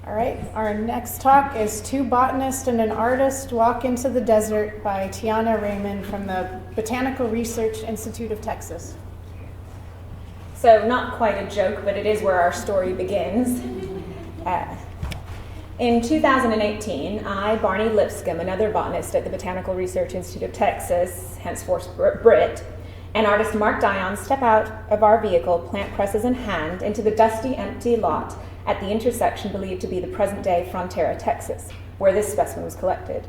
All right, our next talk is Two Botanists and an Artist Walk into the Desert by Tiana Rehman from the Botanical Research Institute of Texas. So not quite a joke, but it is where our story begins. In 2018, I, Barney Lipscomb, another botanist at the Botanical Research Institute of Texas, henceforth Brit, and artist Mark Dion step out of our vehicle, plant presses in hand, into the dusty, empty lot at the intersection believed to be the present-day Frontera, Texas, where this specimen was collected.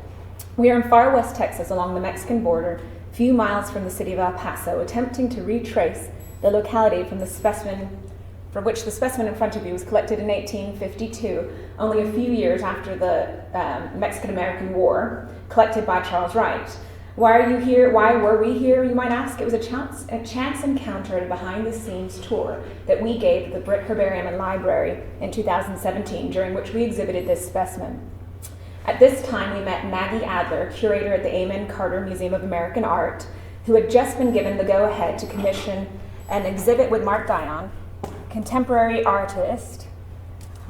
We are in far west Texas along the Mexican border, a few miles from the city of El Paso, attempting to retrace the locality from which the specimen in front of you was collected in 1852, only a few years after the Mexican-American War, collected by Charles Wright. Why are you here? Why were we here, you might ask? It was a chance encounter at a behind-the-scenes tour that we gave at the Britt Herbarium and Library in 2017, during which we exhibited this specimen. At this time, we met Maggie Adler, curator at the Amen Carter Museum of American Art, who had just been given the go-ahead to commission an exhibit with Mark Dion, contemporary artist,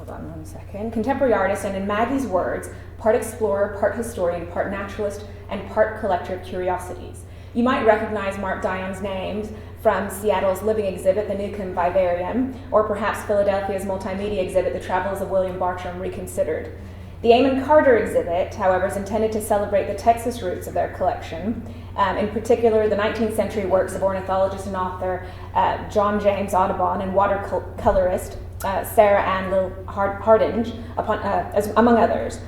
and in Maggie's words, part explorer, part historian, part naturalist, and part collector of curiosities. You might recognize Mark Dion's names from Seattle's living exhibit, the Newcomb Vivarium, or perhaps Philadelphia's multimedia exhibit, The Travels of William Bartram Reconsidered. The Amen Carter exhibit, however, is intended to celebrate the Texas roots of their collection, in particular the 19th century works of ornithologist and author John James Audubon and watercolorist Sarah Ann Lill Hardinge, among others.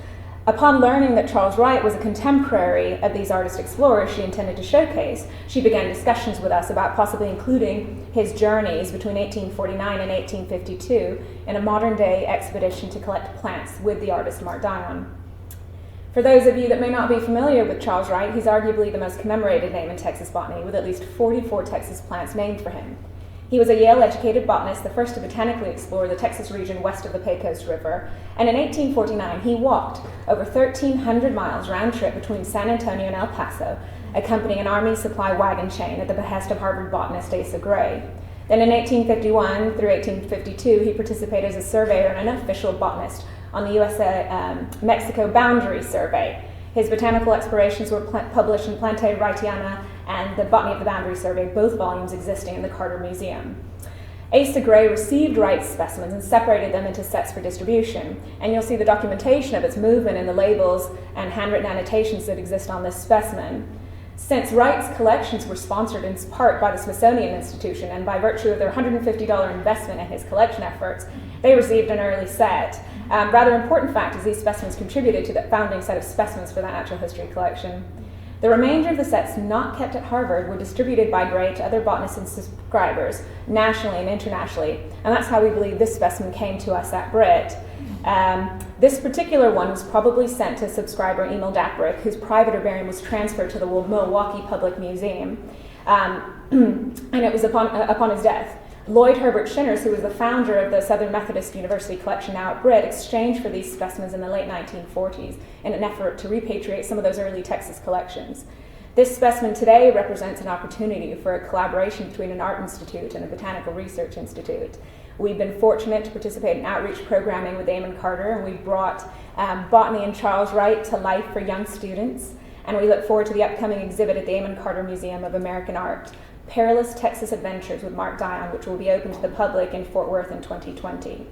Upon learning that Charles Wright was a contemporary of these artist explorers she intended to showcase, she began discussions with us about possibly including his journeys between 1849 and 1852 in a modern-day expedition to collect plants with the artist Mark Dion. For those of you that may not be familiar with Charles Wright, he's arguably the most commemorated name in Texas botany, with at least 44 Texas plants named for him. He was a Yale-educated botanist, the first to botanically explore the Texas region west of the Pecos River, and in 1849 he walked over 1,300 miles round-trip between San Antonio and El Paso, accompanying an Army supply wagon chain at the behest of Harvard botanist Asa Gray. Then in 1851 through 1852 he participated as a surveyor and an official botanist on the USA-Mexico Boundary Survey. His botanical explorations were published in Plante Tiana and the Botany of the Boundary Survey, both volumes existing in the Carter Museum. Asa Gray received Wright's specimens and separated them into sets for distribution, and you'll see the documentation of its movement in the labels and handwritten annotations that exist on this specimen. Since Wright's collections were sponsored in part by the Smithsonian Institution, and by virtue of their $150 investment in his collection efforts, they received an early set. Rather important fact is these specimens contributed to the founding set of specimens for that natural history collection. The remainder of the sets not kept at Harvard were distributed by Gray to other botanists and subscribers, nationally and internationally, and that's how we believe this specimen came to us at Britt. This particular one was probably sent to subscriber Emil Daprick, whose private herbarium was transferred to the Milwaukee Public Museum, and it was upon his death. Lloyd Herbert Shinners, who was the founder of the Southern Methodist University collection now at Britt, exchanged for these specimens in the late 1940s in an effort to repatriate some of those early Texas collections. This specimen today represents an opportunity for a collaboration between an art institute and a botanical research institute. We've been fortunate to participate in outreach programming with Amen Carter, and we've brought botany and Charles Wright to life for young students, and we look forward to the upcoming exhibit at the Amen Carter Museum of American Art, Perilous Texas Adventures with Mark Dion, which will be open to the public in Fort Worth in 2020.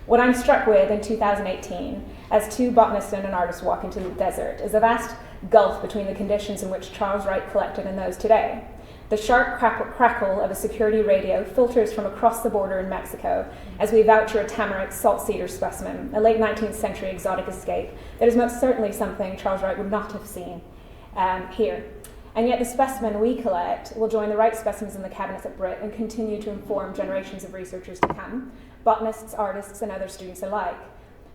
What I'm struck with in 2018, as two botanists and an artist walk into the desert, is a vast gulf between the conditions in which Charles Wright collected and those today. The sharp crackle of a security radio filters from across the border in Mexico as we voucher a tamarack salt cedar specimen, a late 19th century exotic escape that is most certainly something Charles Wright would not have seen here. And yet the specimen we collect will join the Wright specimens in the cabinets at Britt and continue to inform generations of researchers to come, botanists, artists, and other students alike.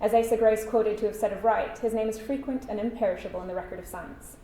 As Asa Gray is quoted to have said of Wright, his name is frequent and imperishable in the record of science.